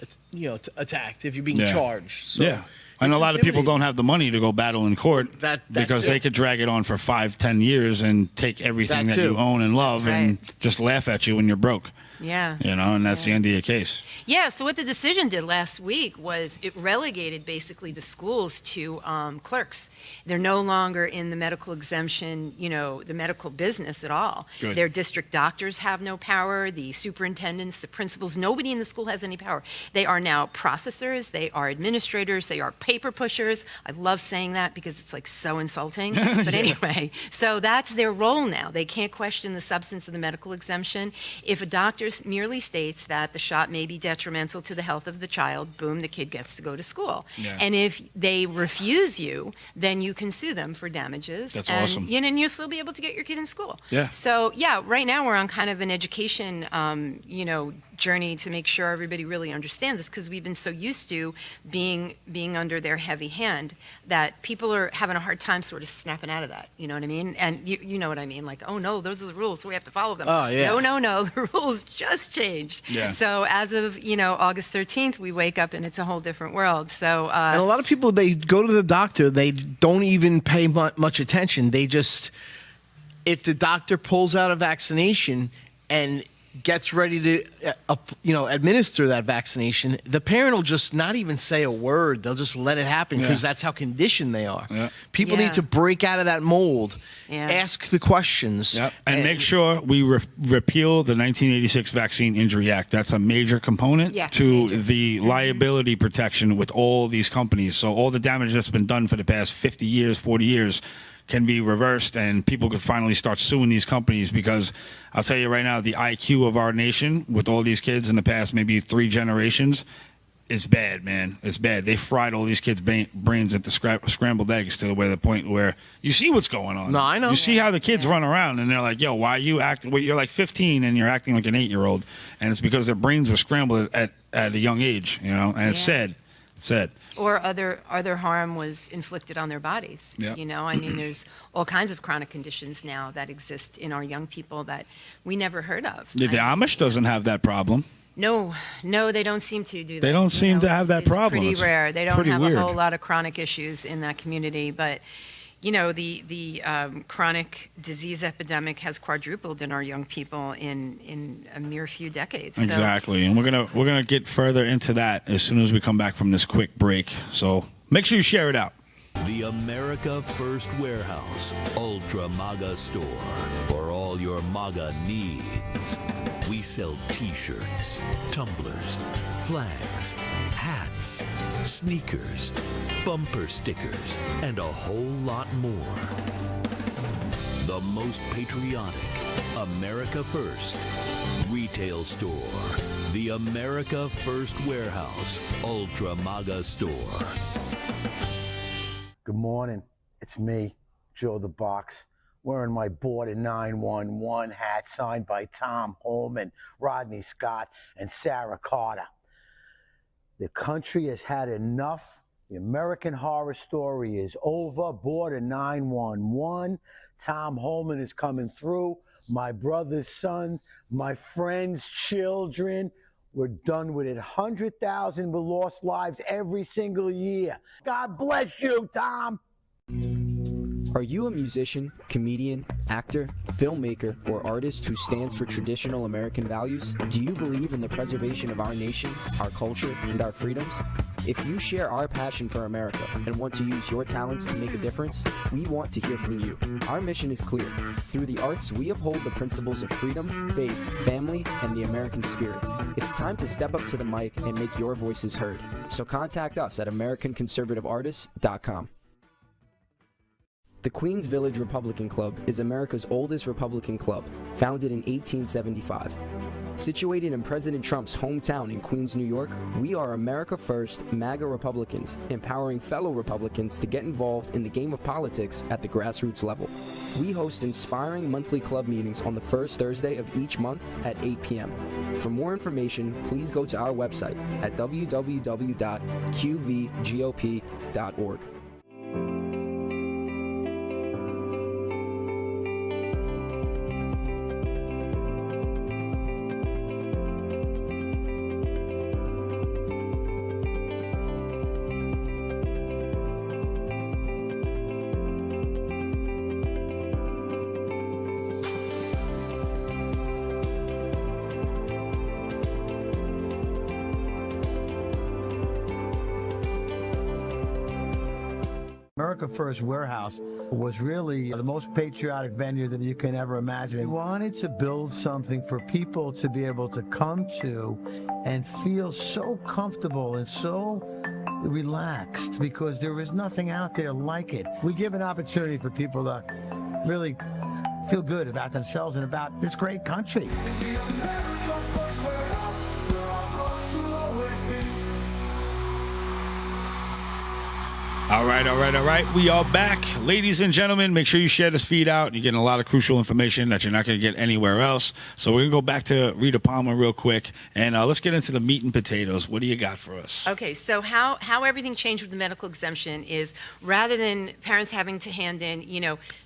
attacked, if you're being Yeah. charged. So yeah. And a lot of people don't have the money to go battle in court because too. they could drag it on for 5-10 years and take everything That that you too. own and love and just laugh at you when you're broke. Yeah. You know, and that's the end of your case. Yeah, so what the decision did last week was it relegated basically the schools to clerks. They're no longer in the medical exemption, the medical business at all. Good. Their district doctors have no power, the superintendents, the principals, nobody in the school has any power. They are now processors, they are administrators, they are paper pushers. I love saying that because it's like so insulting. But anyway, so that's their role now. They can't question the substance of the medical exemption. If a doctor merely states that the shot may be detrimental to the health of the child, boom, the kid gets to go to school. Yeah. And if they refuse you, then you can sue them for damages. That's and, awesome. And you'll still be able to get your kid in school. Yeah. So, yeah, right now we're on kind of an education, journey to make sure everybody really understands this because we've been so used to being under their heavy hand that people are having a hard time sort of snapping out of that. You know what I mean? And you know what I mean? Like, oh, no, those are the rules, so we have to follow them. Oh, yeah. No, the rules just changed. Yeah. So as of, August 13th, we wake up and it's a whole different world. So And a lot of people, they go to the doctor, they don't even pay much attention. They just, if the doctor pulls out a vaccination and gets ready to, administer that vaccination, the parent will just not even say a word. They'll just let it happen because that's how conditioned they are. Yeah. People Yeah. need to break out of that mold, Yeah. ask the questions. And make sure we repeal the 1986 Vaccine Injury Act. That's a major component to the liability protection with all these companies. So all the damage that's been done for the past 50 years, 40 years can be reversed and people could finally start suing these companies because I'll tell you right now, the IQ of our nation with all these kids in the past maybe 3 generations, it's bad, man. It's bad. They fried all these kids' brains into scrambled eggs to the point where you see what's going on. No, I know. You see how the kids run around and they're like, yo, why are you acting? Well, you're like 15 and you're acting like an 8-year-old. And it's because their brains were scrambled at a young age, and it's sad. It's sad. or other harm was inflicted on their bodies. Yeah. I mean, there's all kinds of chronic conditions now that exist in our young people that we never heard of. The Amish doesn't have that problem. No, they don't seem to do that. They don't seem to have that problem. Pretty It's rare. They don't pretty have weird. a whole lot of chronic issues in that community, but the chronic disease epidemic has quadrupled in our young people in a mere few decades. So- Exactly, and we're gonna get further into that as soon as we come back from this quick break. So make sure you share it out. The America First Warehouse Ultra MAGA Store for all your MAGA needs. We sell t-shirts, tumblers, flags, hats, sneakers, bumper stickers, and a whole lot more. The most patriotic America First retail store. The America First Warehouse Ultra MAGA Store. Good morning. It's me, Joe the Box, wearing my Border 911 hat signed by Tom Holman, Rodney Scott, and Sarah Carter. The country has had enough The American Horror Story is over. Border 911. Tom Holman is coming through. My brother's son, my friends' children. We're done with it. 100,000 lost lives every single year. God bless you, Tom. Are you a musician, comedian, actor, filmmaker, or artist who stands for traditional American values? Do you believe in the preservation of our nation, our culture, and our freedoms? If you share our passion for America and want to use your talents to make a difference, we want to hear from you. Our mission is clear. Through the arts, we uphold the principles of freedom, faith, family, and the American spirit. It's time to step up to the mic and make your voices heard. So contact us at AmericanConservativeArtists.com. The Queens Village Republican Club is America's oldest Republican club, founded in 1875. Situated in President Trump's hometown in Queens, New York, we are America First MAGA Republicans, empowering fellow Republicans to get involved in the game of politics at the grassroots level. We host inspiring monthly club meetings on the first Thursday of each month at 8 p.m. For more information, please go to our website at www.qvgop.org. America First Warehouse was really the most patriotic venue that you can ever imagine. We wanted to build something for people to be able to come to and feel so comfortable and so relaxed, because there is nothing out there like it. We give an opportunity for people to really feel good about themselves and about this great country. All right. We are back. Ladies and gentlemen, make sure you share this feed out. You're getting a lot of crucial information that you're not going to get anywhere else. So we're going to go back to Rita Palma real quick, and let's get into the meat and potatoes. What do you got for us? Okay, so how everything changed with the medical exemption is, rather than parents having to hand in,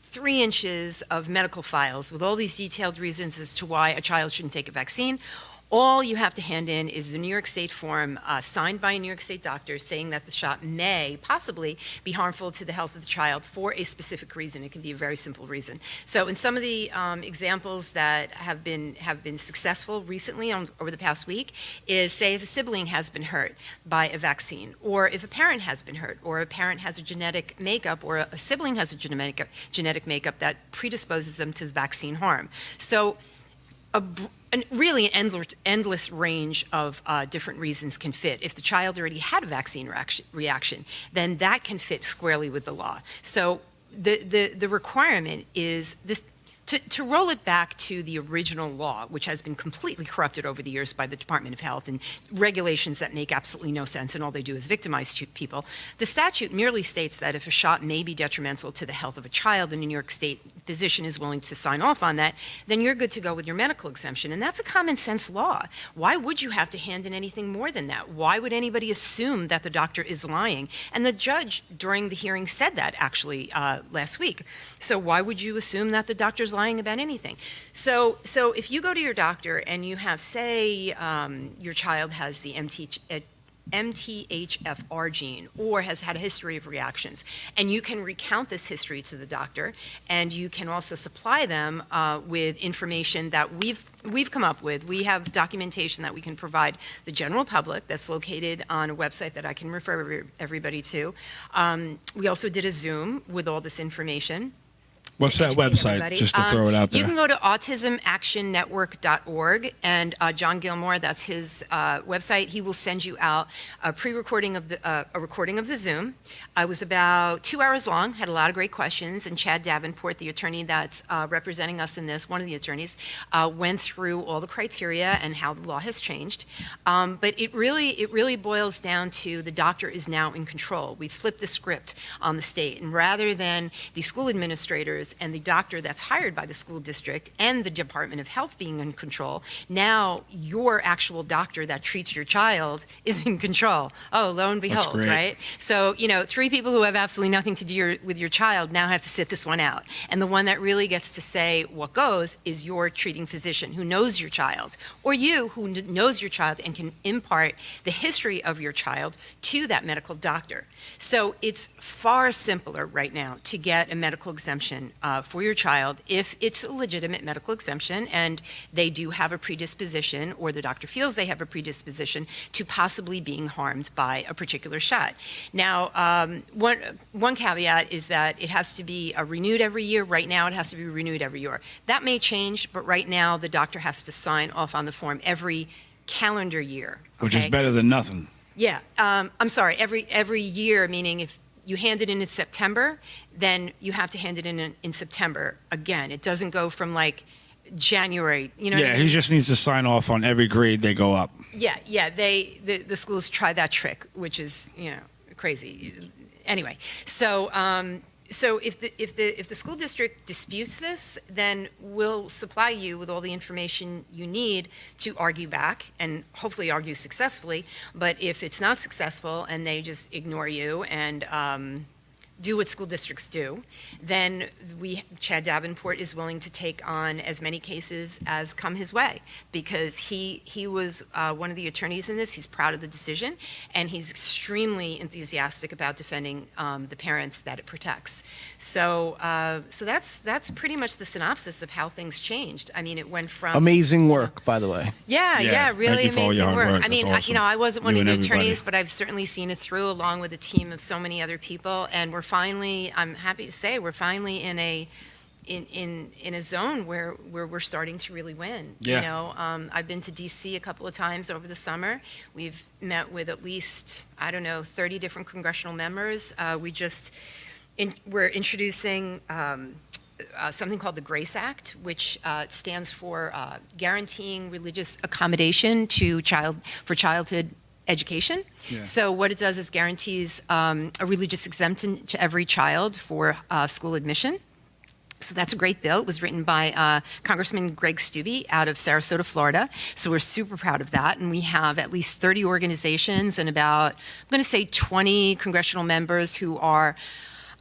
3 inches of medical files with all these detailed reasons as to why a child shouldn't take a vaccine, all you have to hand in is the New York State form signed by a New York State doctor saying that the shot may possibly be harmful to the health of the child for a specific reason. It can be a very simple reason. So in some of the examples that have been successful recently over the past week is, say, if a sibling has been hurt by a vaccine, or if a parent has been hurt, or a parent has a genetic makeup, or a sibling has a genetic makeup that predisposes them to vaccine harm. So really an endless range of different reasons can fit. If the child already had a vaccine reaction, then that can fit squarely with the law. So the requirement is this. To roll it back to the original law, which has been completely corrupted over the years by the Department of Health and regulations that make absolutely no sense, and all they do is victimize people, the statute merely states that if a shot may be detrimental to the health of a child and a New York State physician is willing to sign off on that, then you're good to go with your medical exemption. And that's a common sense law. Why would you have to hand in anything more than that? Why would anybody assume that the doctor is lying? And the judge during the hearing said that actually last week. So why would you assume that the doctor's lying about anything? So if you go to your doctor and you have, say, your child has the MTHFR gene or has had a history of reactions, and you can recount this history to the doctor, and you can also supply them with information that we've come up with. We have documentation that we can provide the general public that's located on a website that I can refer everybody to. We also did a Zoom with all this information. What's that website, everybody. just to throw it out there? You can go to autismactionnetwork.org, and John Gilmore, that's his website. He will send you out a recording of the Zoom. It was about 2 hours long, had a lot of great questions, and Chad Davenport, the attorney that's representing us in this, one of the attorneys, went through all the criteria and how the law has changed. But it really boils down to the doctor is now in control. We flipped the script on the state, and rather than the school administrators doctors and the doctor that's hired by the school district and the Department of Health being in control, now your actual doctor that treats your child is in control. Oh, lo and behold, great. right? So, 3 people who have absolutely nothing to do with your child now have to sit this one out. And the one that really gets to say what goes is your treating physician who knows your child, or you who knows your child and can impart the history of your child to that medical doctor. So it's far simpler right now to get a medical exemption for your child if it's a legitimate medical exemption and they do have a predisposition, or the doctor feels they have a predisposition to possibly being harmed by a particular shot. Now, one caveat is that it has to be renewed every year. Right now, it has to be renewed every year. That may change, but right now, the doctor has to sign off on the form every calendar year. Which is okay? better than nothing. Yeah, I'm sorry, every year, meaning if you hand it in September, then you have to hand it in September again. It doesn't go from like January, you know what I mean? He just needs to sign off on every grade they go up. Yeah, the schools try that trick, which is, crazy. Anyway, so if the school district disputes this, then we'll supply you with all the information you need to argue back and hopefully argue successfully. But if it's not successful and they just ignore you and do what school districts do, then Chad Davenport is willing to take on as many cases as come his way, because he was one of the attorneys in this. He's proud of the decision, and he's extremely enthusiastic about defending the parents that it protects. So that's pretty much the synopsis of how things changed. I mean, it went from Amazing work, by the way. Yeah, really thank you for all your amazing hard work. work. I mean, That's awesome. I wasn't one You of and the everybody. attorneys, but I've certainly seen it through along with a team of so many other people, and I'm happy to say we're finally in a zone where we're starting to really win. Yeah. I've been to DC a couple of times over the summer. We've met with at least 30 different congressional members. We're introducing something called the GRACE Act, which stands for guaranteeing religious accommodation for childhood education. Yeah. So what it does is guarantees a religious exemption to every child for school admission. So that's a great bill. It was written by Congressman Greg Steube out of Sarasota, Florida. So we're super proud of that. And we have at least 30 organizations and about, I'm going to say 20 congressional members who are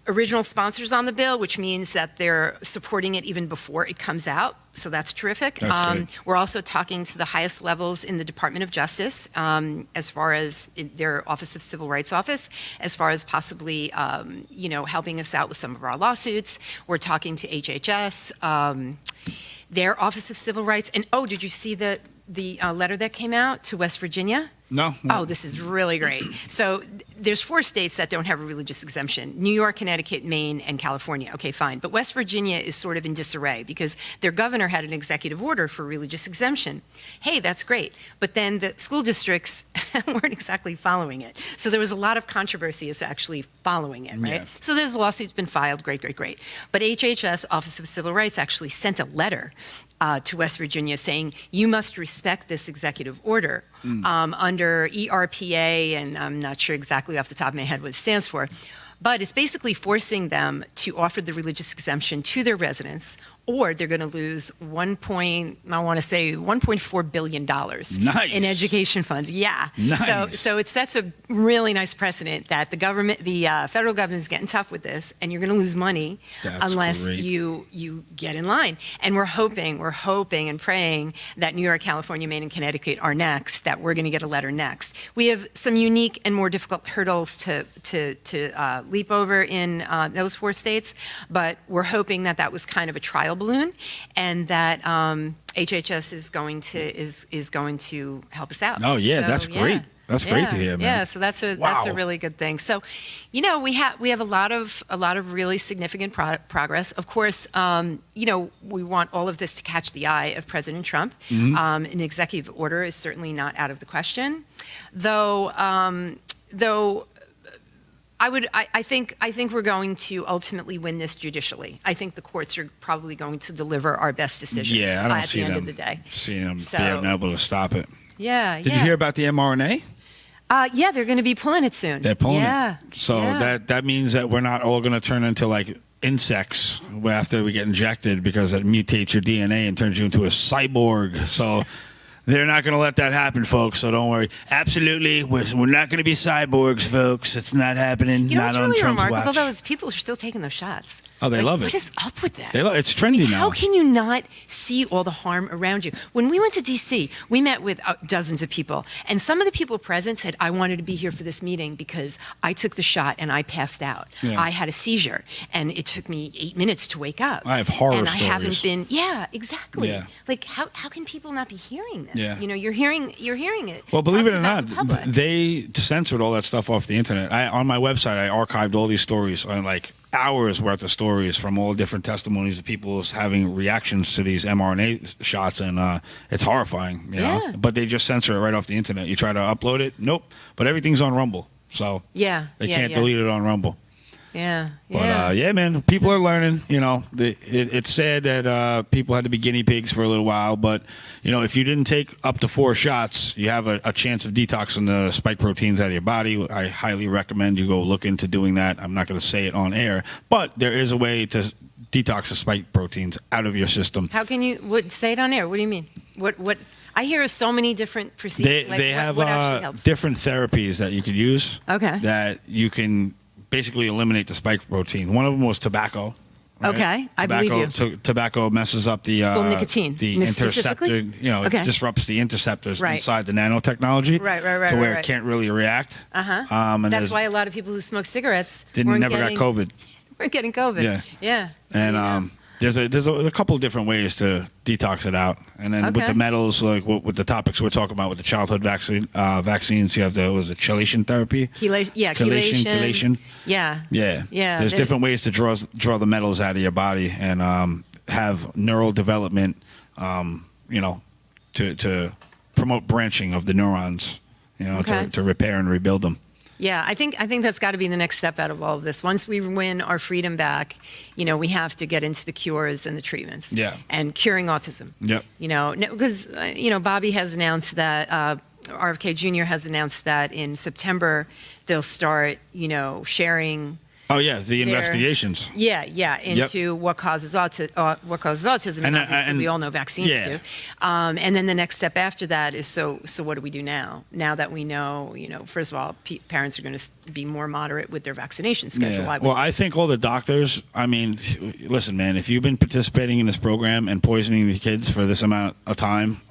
original sponsors on the bill, which means that they're supporting it even before it comes out. So that's terrific. That's great. We're also talking to the highest levels in the Department of Justice, as far as their Office of Civil Rights Office, as far as possibly, helping us out with some of our lawsuits. We're talking to HHS, their Office of Civil Rights. And, did you see the letter that came out to West Virginia? No. Oh, this is really great. So there's 4 states that don't have a religious exemption: New York, Connecticut, Maine, and California. Okay, fine. But West Virginia is sort of in disarray because their governor had an executive order for religious exemption. Hey, that's great. But then the school districts weren't exactly following it. So there was a lot of controversy as to actually following it, right? Yeah. So there's a lawsuit's been filed. Great. But HHS, Office of Civil Rights, actually sent a letter to West Virginia saying, you must respect this executive order under ERPA, and I'm not sure exactly off the top of my head what it stands for, but it's basically forcing them to offer the religious exemption to their residents, or they're going to lose $1.4 billion in education funds. Yeah. Nice. So it sets a really nice precedent that the federal government is getting tough with this, and you're going to lose money unless great. you get in line. And we're hoping and praying that New York, California, Maine, and Connecticut are next, that we're going to get a letter next. We have some unique and more difficult hurdles to leap over in those 4 states, but we're hoping that was kind of a trial balloon, and that HHS is going to help us out. Oh yeah, So, that's great. That's great to hear, man. Yeah, so that's a really good thing. So, we have a lot of really significant progress. Of course, we want all of this to catch the eye of President Trump. Mm-hmm. An executive order is certainly not out of the question, though. I think we're going to ultimately win this judicially. I think the courts are probably going to deliver our best decisions Yeah, I don't at see the end them of the day. being able to stop it. Yeah. Did you hear about the mRNA? Yeah, they're going to be pulling it soon. They're pulling yeah. it. So yeah. that means that we're not all going to turn into like insects after we get injected because it mutates your DNA and turns you into a cyborg. So they're not going to let that happen, folks. So don't worry. Absolutely, we're not going to be cyborgs, folks. It's not happening. You know not what's on really Trump's remarkable, watch. though, is people are still taking those shots. Oh, they love it. What is up with that? It's trendy now. How can you not see all the harm around you? When we went to D.C., we met with dozens of people, and some of the people present said, I wanted to be here for this meeting because I took the shot and I passed out. Yeah. I had a seizure, and it took me 8 minutes to wake up. I have horror and stories. I haven't been, yeah, exactly. Yeah. Like, how can people not be hearing this? Yeah. You know, you're hearing it. Well, believe it or Talks not, about the public. they censored all that stuff off the internet. On my website, I archived all these stories, like hours worth of stories from all different testimonies of people having reactions to these mRNA shots, and it's horrifying, you know. But they just censor it right off the internet. You try to upload it, nope. But everything's on Rumble, so they can't delete it on Rumble. Yeah. But yeah, man, people are learning. You know, it's sad that people had to be guinea pigs for a little while, but you know, if you didn't take up to 4 shots, you have a chance of detoxing the spike proteins out of your body. I highly recommend you go look into doing that. I'm not going to say it on air, but there is a way to detox the spike proteins out of your system. How can you say it on air? What do you mean? What? I hear so many different procedures. They have what actually helps? different therapies that you could use. Okay. That you can basically eliminate the spike protein. One of them was tobacco. Right? Okay, I believe you. Tobacco messes up the nicotine. the interceptor. Specifically? You know, Okay. it disrupts the interceptors Right. inside the nanotechnology. Right, to where right. it can't really react. And And that's why a lot of people who smoke cigarettes never got COVID. weren't getting COVID. Yeah. And there's a couple of different ways to detox it out, and then with Okay. the metals, like with the topics we're talking about with the childhood vaccines, you have the chelation therapy. Chelation. Yeah. Yeah. There's different ways to draw the metals out of your body and have neural development. You know, to promote branching of the neurons. You know, Okay. to repair and rebuild them. Yeah, I think that's got to be the next step out of all of this. Once we win our freedom back, you know, we have to get into the cures and the treatments. Yeah. And curing autism. Yep. You know, because you know, Bobby has announced that RFK Jr. has announced that in September they'll start, you know, sharing. Oh yeah, the investigations. Into what causes autism, and obviously we all know vaccines do. And then the next step after that is so what do we do now? Now that we know, you know, first of all, parents are going to be more moderate with their vaccination schedule. Yeah. Well, I think all the doctors. I mean, listen, man. If you've been participating in this program and poisoning the kids for this amount of time,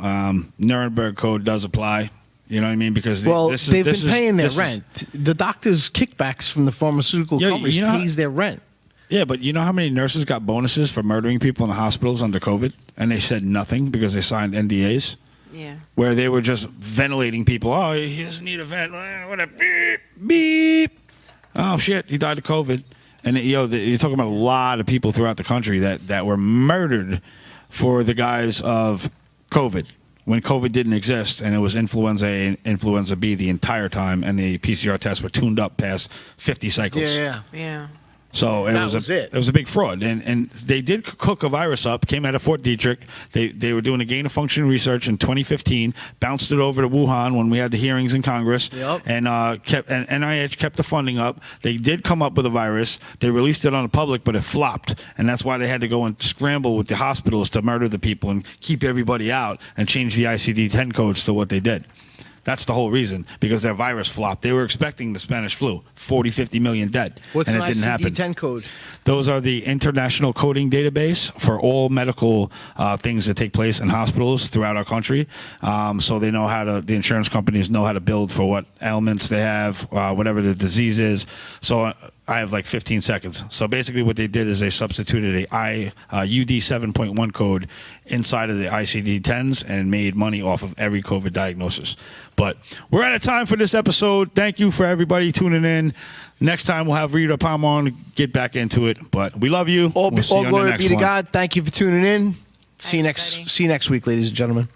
Nuremberg Code does apply. You know what I mean? Because they've been paying their rent. The doctors' kickbacks from the pharmaceutical companies pays their rent. Yeah, but you know how many nurses got bonuses for murdering people in the hospitals under COVID, and they said nothing because they signed NDAs. Yeah. Where they were just ventilating people. Oh, he doesn't need a vent. What a beep, beep. Oh shit, he died of COVID. And you're talking about a lot of people throughout the country that were murdered for the guise of COVID. When COVID didn't exist and it was influenza A and influenza B the entire time, and the PCR tests were tuned up past 50 cycles. Yeah. So it was a big fraud, and they did cook a virus up. Came out of Fort Detrick. They were doing a gain of function research in 2015. Bounced it over to Wuhan when we had the hearings in Congress. And NIH kept the funding up. They did come up with a virus. They released it on the public, but it flopped, and that's why they had to go and scramble with the hospitals to murder the people and keep everybody out and change the ICD-10 codes to what they did. That's the whole reason, because their virus flopped. They were expecting the Spanish flu, 40, 50 million dead, What's and an it didn't happen. ICD-10 code? Those are the international coding database for all medical things that take place in hospitals throughout our country. So they know the insurance companies know how to build for what ailments they have, whatever the disease is. So I have like 15 seconds. So basically what they did is they substituted a UD 7.1 code inside of the ICD-10s and made money off of every COVID diagnosis. But we're out of time for this episode. Thank you for everybody tuning in. Next time we'll have Rita Palma on, get back into it. But we love you. All We'll see you on the glory next be to one. God. Thank you for tuning in. See you next week, ladies and gentlemen.